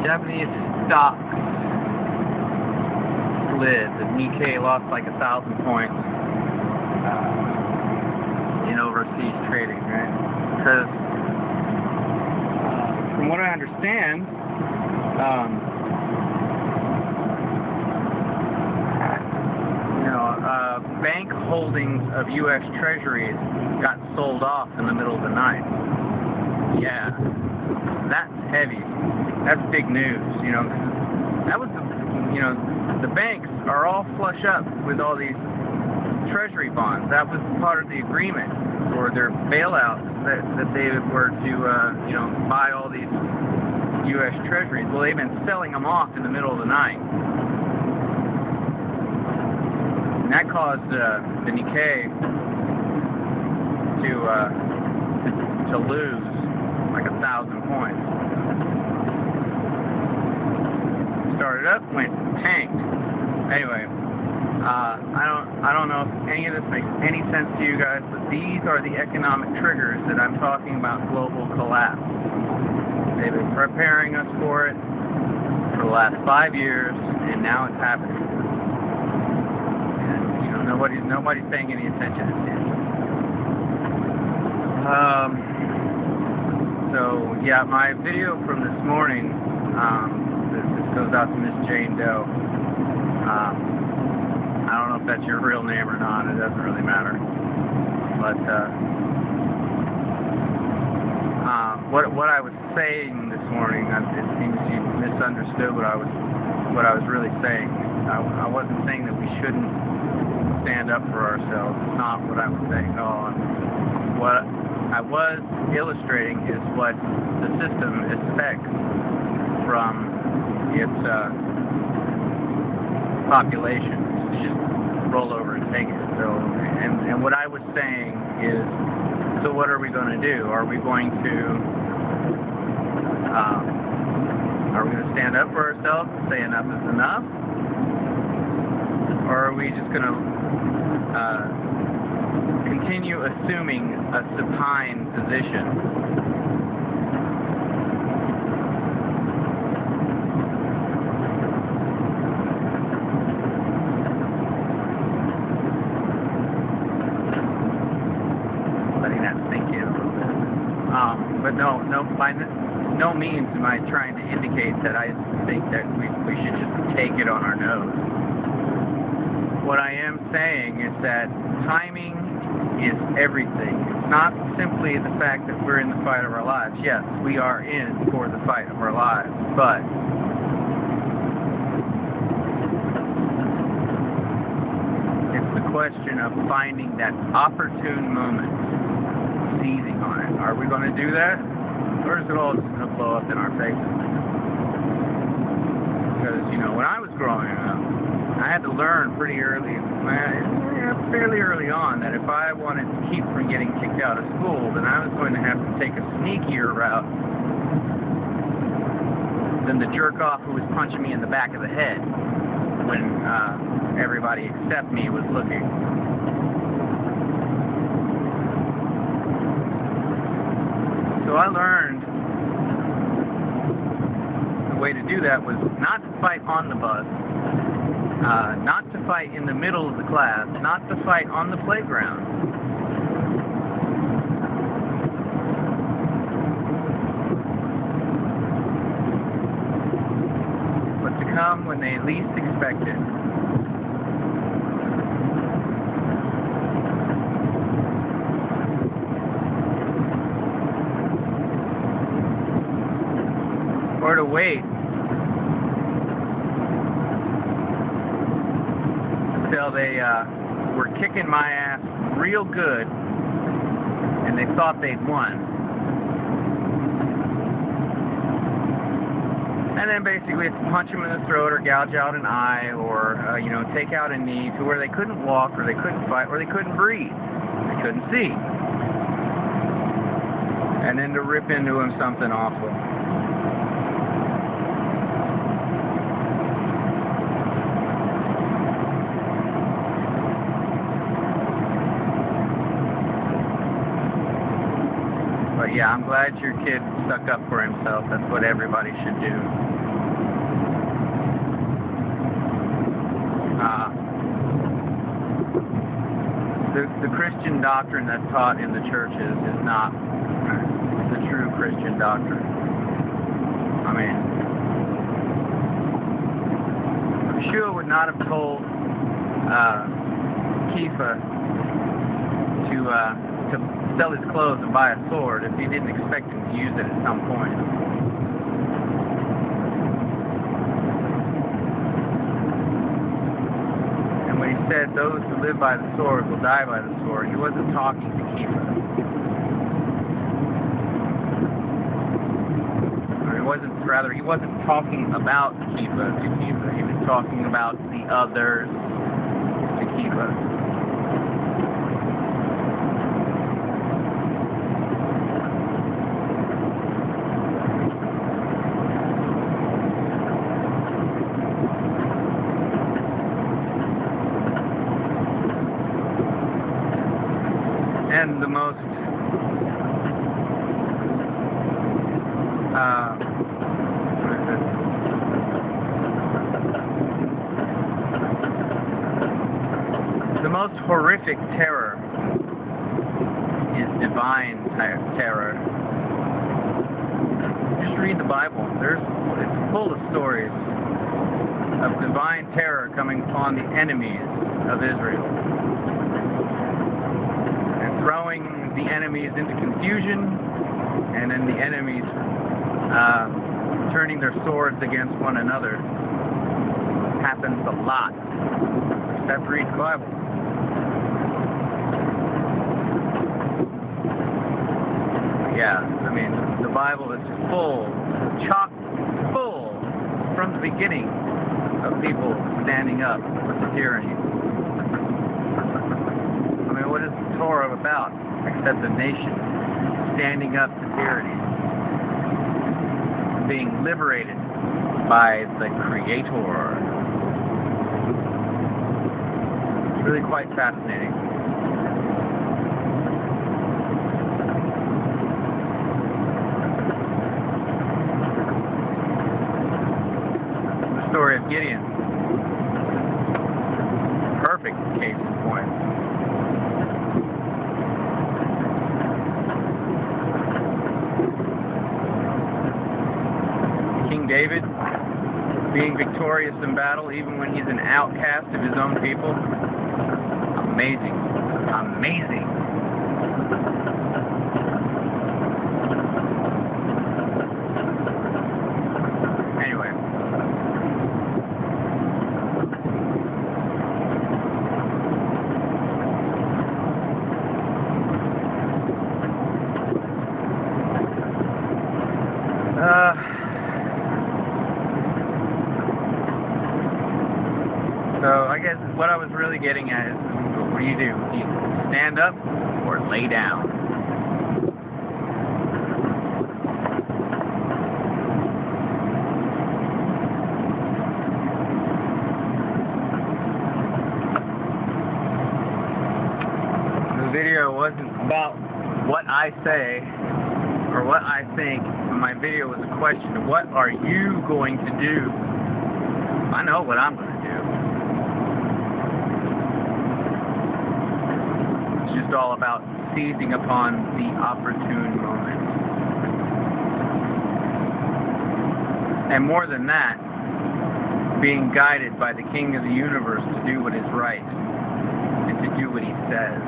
Japanese stock slid. The Nikkei lost like 1,000 points in overseas trading, right? Because from what I understand, bank holdings of U.S. Treasuries got sold off in the middle of the night. Yeah, that's heavy. That's big news. That was the banks are all flush up with all these Treasury bonds. That was part of the agreement for their bailouts that they were to buy all these U.S. Treasuries. Well, they've been selling them off in the middle of the night. And that caused the Nikkei to lose like 1,000 points. Started up, went tanked. Anyway, I don't know if any of this makes any sense to you guys, but these are the economic triggers that I'm talking about global collapse. They've been preparing us for it for the last 5 years, and now it's happening. Nobody's paying any attention. So yeah, my video from this morning, this goes out to Miss Jane Doe. I don't know if that's your real name or not. It doesn't really matter. But what I was saying this morning, it seems you misunderstood what I was really saying. I wasn't saying that we shouldn't stand up for ourselves. It's not what I was saying at all. What I was illustrating is what the system expects from its population. To just roll over and take it. So, and what I was saying is, so what are we going to do? Are we going to stand up for ourselves and say enough is enough? Or are we just going to continue assuming a supine position? Letting that sink in a little bit. But by no means am I trying to indicate that I think that we should just take it on our nose. What I am saying is that timing is everything. It's not simply the fact that we're in the fight of our lives. Yes, we are in for the fight of our lives, but it's the question of finding that opportune moment, seizing on it. Are we going to do that? Or is it all just going to blow up in our faces? Because, when I was growing up, I had to learn fairly early on that if I wanted to keep from getting kicked out of school, then I was going to have to take a sneakier route than the jerk-off who was punching me in the back of the head when everybody except me was looking. So I learned the way to do that was not to fight on the bus, not to fight in the middle of the class, not to fight on the playground. But to come when they least expect it. Or to wait until they were kicking my ass real good and they thought they'd won. And then basically it's punch them in the throat or gouge out an eye or, take out a knee to where they couldn't walk or they couldn't fight or they couldn't breathe. They couldn't see. And then to rip into them something awful. But yeah, I'm glad your kid stuck up for himself. That's what everybody should do. The Christian doctrine that's taught in the churches is not the true Christian doctrine. I mean, Yeshua would not have told Kepha to sell his clothes and buy a sword if he didn't expect him to use it at some point. And when he said, "Those who live by the sword will die by the sword," he wasn't talking to Kepha. He wasn't talking about Kepha to Kepha. He was talking about the others to Kepha. And the most horrific terror is divine terror. Just read the Bible. It's full of stories of divine terror coming upon the enemies of Israel and throwing the enemies into confusion, and then the enemies turning their swords against one another. Happens a lot. Just have to read the Bible. Yeah, I mean, the Bible is full, chock full, from the beginning, of people standing up with the tyranny. I mean, what is the Torah about except a nation standing up to tyranny, being liberated by the Creator? It's really quite fascinating. Story of Gideon. Perfect case in point. King David being victorious in battle even when he's an outcast of his own people. Amazing. Amazing. So I guess what I was really getting at is, what do? Do you stand up or lay down? The video wasn't about what I say or what I think. My video was a question of what are you going to do? I know what I'm going to do. It's just all about seizing upon the opportune moment. And more than that, being guided by the King of the universe to do what is right and to do what he says.